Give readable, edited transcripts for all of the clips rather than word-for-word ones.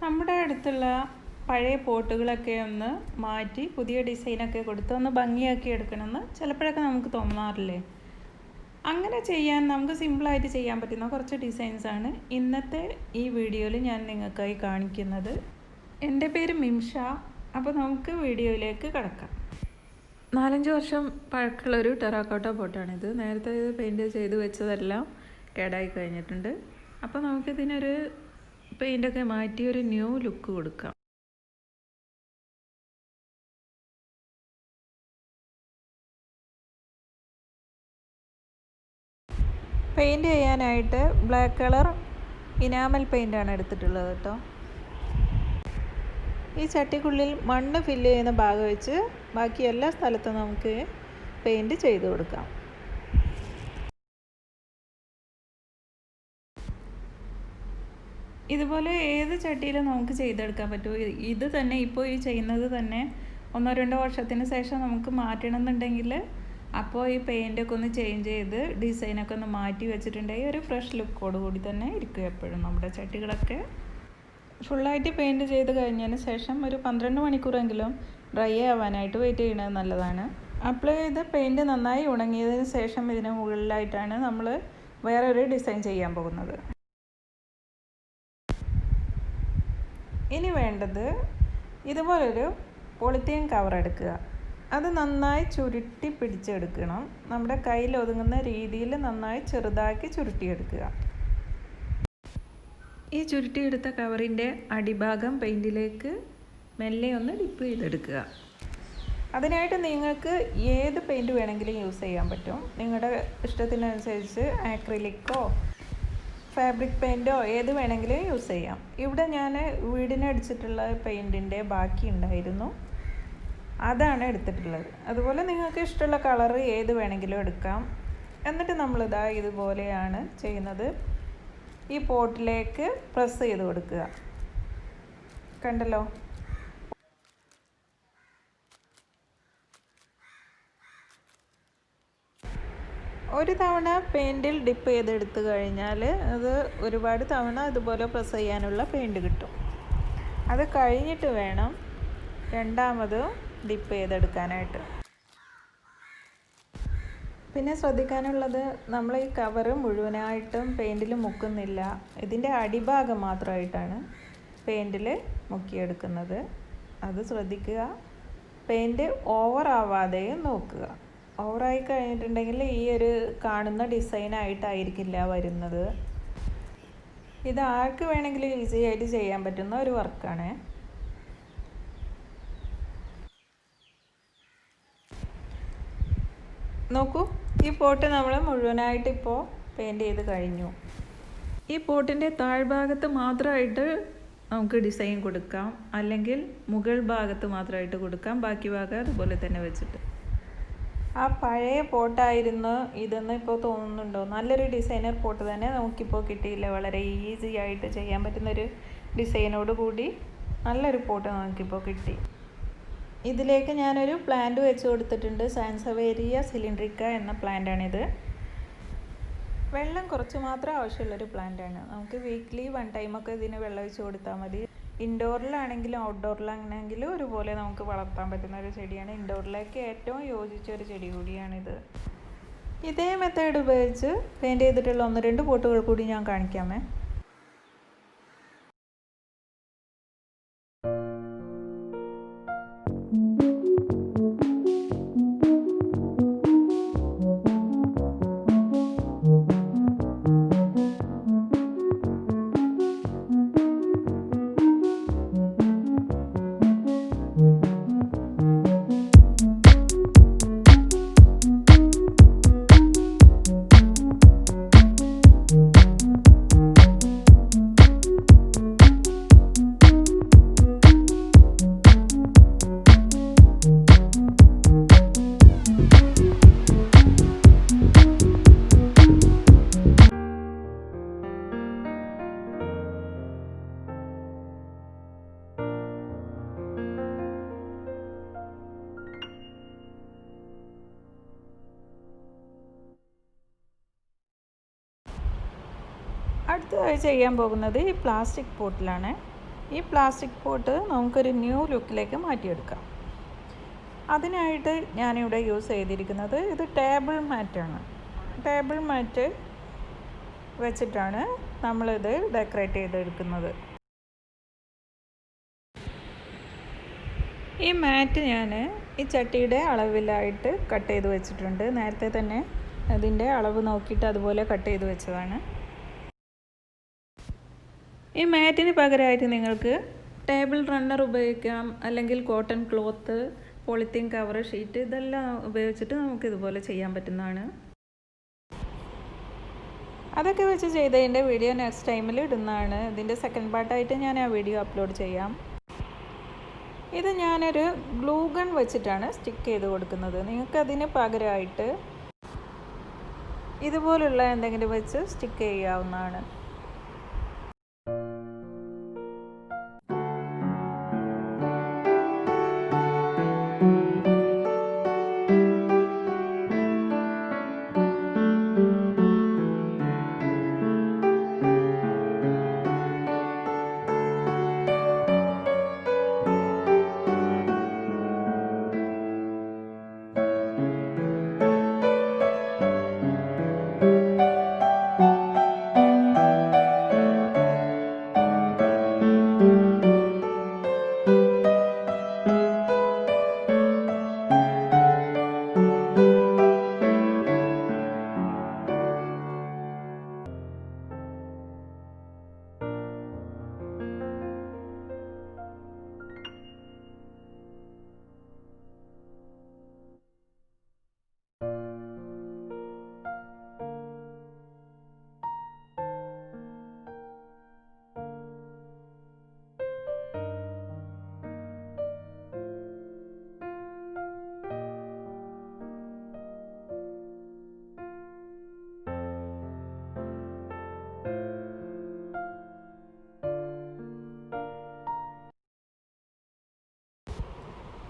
നമ്മുടെ അടുത്തുള്ള പഴയ പോട്ടുകളൊക്കെ ഒന്ന് മാറ്റി പുതിയ ഡിസൈനൊക്കെ കൊടുത്ത് ഒന്ന് ഭംഗിയാക്കി എടുക്കണമെന്ന് ചിലപ്പോഴൊക്കെ നമുക്ക് തോന്നാറില്ലേ? അങ്ങനെ ചെയ്യാൻ നമുക്ക് സിമ്പിളായിട്ട് ചെയ്യാൻ പറ്റുന്ന കുറച്ച് ഡിസൈൻസാണ് ഇന്നത്തെ ഈ വീഡിയോയിൽ ഞാൻ നിങ്ങൾക്കായി കാണിക്കുന്നത്. എൻ്റെ പേര് മിംഷ. അപ്പോൾ നമുക്ക് വീഡിയോയിലേക്ക് കടക്കാം. 4-5 വർഷം പഴക്കമുള്ളൊരു ടെറാക്കോട്ട പോട്ടാണിത്. നേരത്തെ ഇത് പെയിൻറ്റ് ചെയ്ത് വെച്ചതെല്ലാം കേടായി കഴിഞ്ഞിട്ടുണ്ട്. അപ്പോൾ നമുക്കിതിനൊരു പെയിൻ്റൊക്കെ മാറ്റി ഒരു ന്യൂ ലുക്ക് കൊടുക്കാം. പെയിൻറ്റ് ചെയ്യാനായിട്ട് ബ്ലാക്ക് കളർ ഇനാമൽ പെയിൻ്റാണ് എടുത്തിട്ടുള്ളത് കേട്ടോ. ഈ ചട്ടിക്കുള്ളിൽ മണ്ണ് ഫില്ല് ചെയ്യുന്ന ഭാഗം വെച്ച് ബാക്കി എല്ലാ സ്ഥലത്തും നമുക്ക് പെയിൻറ്റ് ചെയ്ത് കൊടുക്കാം. ഇതുപോലെ ഏത് ചട്ടിയിലും നമുക്ക് ചെയ്തെടുക്കാൻ പറ്റും. ഇത് തന്നെ ഇപ്പോൾ ഈ ചെയ്യുന്നത് തന്നെ 1-2 വർഷത്തിന് ശേഷം നമുക്ക് മാറ്റണമെന്നുണ്ടെങ്കിൽ അപ്പോൾ ഈ പെയിൻ്റൊക്കെ ഒന്ന് ചേഞ്ച് ചെയ്ത് ഡിസൈനൊക്കെ ഒന്ന് മാറ്റി വെച്ചിട്ടുണ്ടെങ്കിൽ ഒരു ഫ്രഷ് ലുക്കോട് കൂടി തന്നെ ഇരിക്കും എപ്പോഴും നമ്മുടെ ചട്ടികളൊക്കെ. ഫുള്ളായിട്ട് പെയിൻറ്റ് ചെയ്ത് കഴിഞ്ഞതിന് ശേഷം ഒരു 12 മണിക്കൂറെങ്കിലും ഡ്രൈ ആവാനായിട്ട് വെയിറ്റ് ചെയ്യുന്നത് നല്ലതാണ്. അപ്ലൈ ചെയ്ത് പെയിൻറ്റ് നന്നായി ഉണങ്ങിയതിന് ശേഷം ഇതിന് മുകളിലായിട്ടാണ് നമ്മൾ വേറൊരു ഡിസൈൻ ചെയ്യാൻ പോകുന്നത്. ഇനി വേണ്ടത് ഇതുപോലൊരു പോളിത്തീൻ കവർ എടുക്കുക. അത് നന്നായി ചുരുട്ടി പിടിച്ചെടുക്കണം. നമ്മുടെ കയ്യിൽ ഒതുങ്ങുന്ന രീതിയിൽ നന്നായി ചെറുതാക്കി ചുരുട്ടിയെടുക്കുക. ഈ ചുരുട്ടിയെടുത്ത കവറിൻ്റെ അടിഭാഗം പെയിൻറ്റിലേക്ക് മെല്ലെ ഒന്ന് ഡിപ്പ് ചെയ്തെടുക്കുക. അതിനായിട്ട് നിങ്ങൾക്ക് ഏത് പെയിൻറ്റ് വേണമെങ്കിലും യൂസ് ചെയ്യാൻ പറ്റും. നിങ്ങളുടെ ഇഷ്ടത്തിനനുസരിച്ച് ആക്രിലിക്കോ ഫാബ്രിക് പെയിൻറ്റോ ഏത് വേണമെങ്കിലും യൂസ് ചെയ്യാം. ഇവിടെ ഞാൻ വീടിനടിച്ചിട്ടുള്ള പെയിൻറ്റിൻ്റെ ബാക്കി ഉണ്ടായിരുന്നു, അതാണ് എടുത്തിട്ടുള്ളത്. അതുപോലെ നിങ്ങൾക്ക് ഇഷ്ടമുള്ള കളറ് ഏത് വേണമെങ്കിലും എടുക്കാം. എന്നിട്ട് നമ്മളിതാ ഇതുപോലെയാണ് ചെയ്യുന്നത്. ഈ പോട്ടിലേക്ക് പ്രസ് ചെയ്ത് കൊടുക്കുക. കണ്ടല്ലോ? ഒരു തവണ പെയിൻറ്റിൽ ഡിപ്പ് ചെയ്തെടുത്ത് കഴിഞ്ഞാൽ അത് ഒരുപാട് തവണ ഇതുപോലെ പ്രസ് ചെയ്യാനുള്ള പെയിൻറ്റ് കിട്ടും. അത് കഴിഞ്ഞിട്ട് വേണം രണ്ടാമത് ഡിപ്പ് ചെയ്തെടുക്കാനായിട്ട്. പിന്നെ ശ്രദ്ധിക്കാനുള്ളത്, നമ്മൾ ഈ കവറ് മുഴുവനായിട്ടും പെയിൻറ്റിൽ മുക്കുന്നില്ല. ഇതിൻ്റെ അടിഭാഗം മാത്രമായിട്ടാണ് പെയിൻറ്റിൽ മുക്കിയെടുക്കുന്നത്. അത് ശ്രദ്ധിക്കുക. പെയിൻറ്റ് ഓവർ ആവാതെയും നോക്കുക. ഓവറായി കഴിഞ്ഞിട്ടുണ്ടെങ്കിൽ ഈ ഒരു കാണുന്ന ഡിസൈനായിട്ടായിരിക്കില്ല വരുന്നത്. ഇത് ആർക്ക് വേണമെങ്കിലും ഈസി ആയിട്ട് ചെയ്യാൻ പറ്റുന്ന ഒരു വർക്കാണ്. നോക്കൂ, ഈ പോട്ട് നമ്മൾ മുഴുവനായിട്ട് ഇപ്പോൾ പെയിൻറ്റ് ചെയ്ത് കഴിഞ്ഞു. ഈ പോട്ടിൻ്റെ താഴ്ഭാഗത്ത് മാത്രമായിട്ട് നമുക്ക് ഡിസൈൻ കൊടുക്കാം, അല്ലെങ്കിൽ മുകൾ ഭാഗത്ത് മാത്രമായിട്ട് കൊടുക്കാം. ബാക്കി ഭാഗം അതുപോലെ തന്നെ വെച്ചിട്ട്. ആ പഴയ പോട്ടായിരുന്നു ഇതെന്ന് ഇപ്പോൾ തോന്നുന്നുണ്ടോ? നല്ലൊരു ഡിസൈനർ പോട്ട് തന്നെ നമുക്കിപ്പോൾ കിട്ടിയില്ല. വളരെ ഈസി ആയിട്ട് ചെയ്യാൻ പറ്റുന്നൊരു ഡിസൈനോട് കൂടി നല്ലൊരു പോട്ട് നമുക്കിപ്പോൾ കിട്ടി. ഇതിലേക്ക് ഞാനൊരു പ്ലാന്റ് വെച്ച് കൊടുത്തിട്ടുണ്ട്. സാൻസവേരിയ സിലിണ്ട്രിക്ക എന്ന പ്ലാന്റാണിത്. വെള്ളം കുറച്ച് മാത്രം ആവശ്യമുള്ളൊരു പ്ലാന്റാണ്. നമുക്ക് വീക്ക്ലി 1 ടൈമൊക്കെ ഇതിന് വെള്ളം ഒഴിച്ച് കൊടുത്താൽ മതി. ഇൻഡോറിലാണെങ്കിലും ഔട്ട്ഡോറിലാണെങ്കിലും ഒരുപോലെ നമുക്ക് വളർത്താൻ പറ്റുന്ന ഒരു ചെടിയാണ്. ഇൻഡോറിലേക്ക് ഏറ്റവും യോജിച്ച ഒരു ചെടി കൂടിയാണിത്. ഇതേ മെത്തേഡ് ഉപയോഗിച്ച് പെയിൻറ്റ് ചെയ്തിട്ടുള്ള 1-2 പോട്ടുകൾ കൂടി ഞാൻ കാണിക്കാമേ. അടുത്തതായി ചെയ്യാൻ പോകുന്നത് ഈ പ്ലാസ്റ്റിക് പോട്ടിലാണ്. ഈ പ്ലാസ്റ്റിക് പോട്ട് നമുക്കൊരു ന്യൂ ലുക്കിലേക്ക് മാറ്റിയെടുക്കാം. അതിനായിട്ട് ഞാനിവിടെ യൂസ് ചെയ്തിരിക്കുന്നത് ഇത് ടേബിൾ മാറ്റാണ്. ടേബിൾ മാറ്റ് വെച്ചിട്ടാണ് നമ്മളിത് ഡെക്കറേറ്റ് ചെയ്തെടുക്കുന്നത്. ഈ മാറ്റ് ഞാൻ ഈ ചട്ടിയുടെ അളവിലായിട്ട് കട്ട് ചെയ്ത് വെച്ചിട്ടുണ്ട്. നേരത്തെ തന്നെ അതിൻ്റെ അളവ് നോക്കിയിട്ട് അതുപോലെ കട്ട് ചെയ്ത് വെച്ചതാണ്. ഈ മാറ്റിന് പകരമായിട്ട് നിങ്ങൾക്ക് ടേബിൾ റണ്ണർ ഉപയോഗിക്കാം, അല്ലെങ്കിൽ cotton cloth, polythene cover sheet, ഇതെല്ലാം ഉപയോഗിച്ചിട്ട് നമുക്ക് ഇതുപോലെ ചെയ്യാൻ പറ്റുന്നതാണ്. അതൊക്കെ വെച്ച് ചെയ്തതിൻ്റെ വീഡിയോ നെക്സ്റ്റ് ടൈമിൽ ഇടുന്നതാണ്. ഇതിൻ്റെ സെക്കൻഡ് പാർട്ടായിട്ട് ഞാൻ ആ വീഡിയോ അപ്ലോഡ് ചെയ്യാം. ഇത് ഞാനൊരു ഗ്ലൂ ഗൺ വെച്ചിട്ടാണ് സ്റ്റിക്ക് ചെയ്ത് കൊടുക്കുന്നത്. നിങ്ങൾക്കതിന് പകരമായിട്ട് ഇതുപോലുള്ള എന്തെങ്കിലും വെച്ച് സ്റ്റിക്ക് ചെയ്യാവുന്നതാണ്.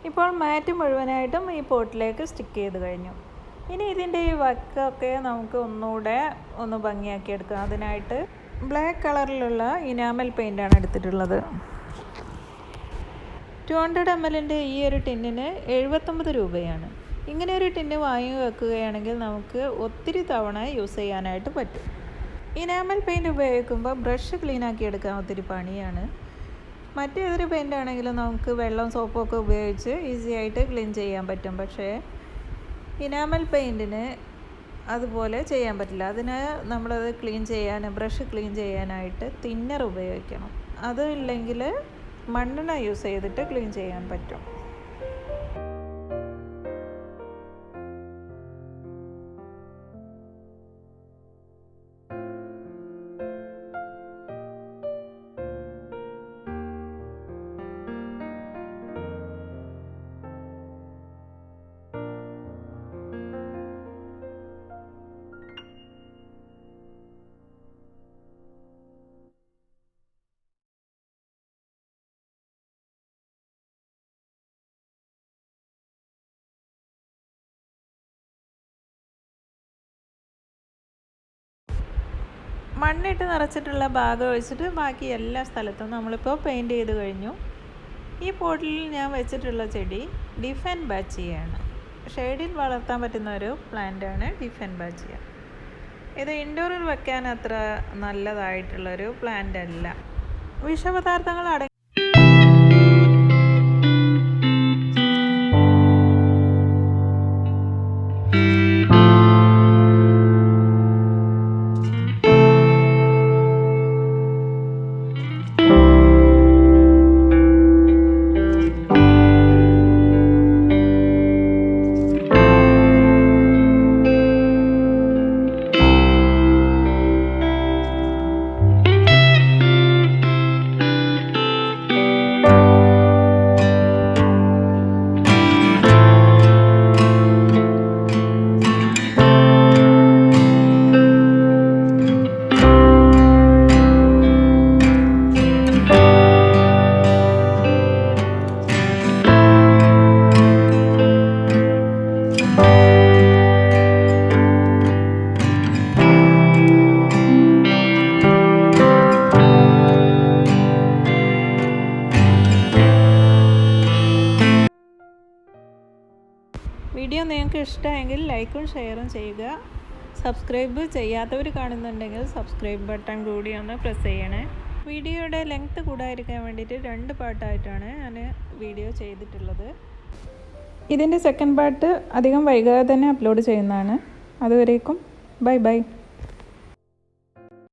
ഇപ്പോൾ മാറ്റ് മുഴുവനായിട്ടും ഈ പോട്ടിലേക്ക് സ്റ്റിക്ക് ചെയ്ത് കഴിഞ്ഞു. ഇനി ഇതിൻ്റെ ഈ വക്കൊക്കെ നമുക്ക് ഒന്നുകൂടെ ഒന്ന് ഭംഗിയാക്കി എടുക്കാം. അതിനായിട്ട് ബ്ലാക്ക് കളറിലുള്ള ഇനാമൽ പെയിൻ്റാണ് എടുത്തിട്ടുള്ളത്. 200 ml ഈ ഒരു ടിന്നിന് 79 രൂപയാണ്. ഇങ്ങനെ ഒരു ടിന്ന് വാങ്ങി വെക്കുകയാണെങ്കിൽ നമുക്ക് ഒത്തിരി തവണ യൂസ് ചെയ്യാനായിട്ട് പറ്റും. ഇനാമൽ പെയിൻറ്റ് ഉപയോഗിക്കുമ്പോൾ ബ്രഷ് ക്ലീനാക്കി എടുക്കാൻ ഒത്തിരി പണിയാണ്. മറ്റേതൊരു പെയിൻ്റ് ആണെങ്കിലും നമുക്ക് വെള്ളം സോപ്പൊക്കെ ഉപയോഗിച്ച് ഈസി ആയിട്ട് ക്ലീൻ ചെയ്യാൻ പറ്റും. പക്ഷേ ഇനാമൽ പെയിൻറ്റിന് അതുപോലെ ചെയ്യാൻ പറ്റില്ല. അതിന് നമ്മളത് ക്ലീൻ ചെയ്യാൻ, ബ്രഷ് ക്ലീൻ ചെയ്യാനായിട്ട് തിന്നർ ഉപയോഗിക്കണം. അതില്ലെങ്കിൽ മണ്ണെണ്ണ യൂസ് ചെയ്തിട്ട് ക്ലീൻ ചെയ്യാൻ പറ്റും. മണ്ണിട്ട് നിറച്ചിട്ടുള്ള ഭാഗം ഒഴിച്ചിട്ട് ബാക്കി എല്ലാ സ്ഥലത്തും നമ്മളിപ്പോൾ പെയിൻറ്റ് ചെയ്ത് കഴിഞ്ഞു. ഈ പോട്ടിൽ ഞാൻ വെച്ചിട്ടുള്ള ചെടി ഡിഫൻ ബാച്ചിയാണ്. ഷെയ്ഡിൽ വളർത്താൻ പറ്റുന്ന ഒരു പ്ലാന്റാണ് ഡിഫൻ ബാച്ചിയ. ഇത് ഇൻഡോറിൽ വെക്കാൻ അത്ര നല്ലതായിട്ടുള്ളൊരു പ്ലാന്റ് അല്ല. വിഷപദാർത്ഥങ്ങൾ നിങ്ങൾക്ക് ഇഷ്ടമെങ്കിൽ ലൈക്കും ഷെയറും ചെയ്യുക. സബ്സ്ക്രൈബ് ചെയ്യാത്തവർ കാണുന്നുണ്ടെങ്കിൽ സബ്സ്ക്രൈബ് ബട്ടൺ കൂടി ഒന്ന് പ്രസ് ചെയ്യണേ. വീഡിയോയുടെ ലെങ്ത്ത് കൂടാതിരിക്കാൻ വേണ്ടിയിട്ട് 2 പാർട്ടായിട്ടാണ് ഞാൻ വീഡിയോ ചെയ്തിട്ടുള്ളത്. ഇതിൻ്റെ സെക്കൻഡ് പാർട്ട് അധികം വൈകാതെ തന്നെ അപ്ലോഡ് ചെയ്യുന്നതാണ്. അതുവരേക്കും ബൈ ബൈ.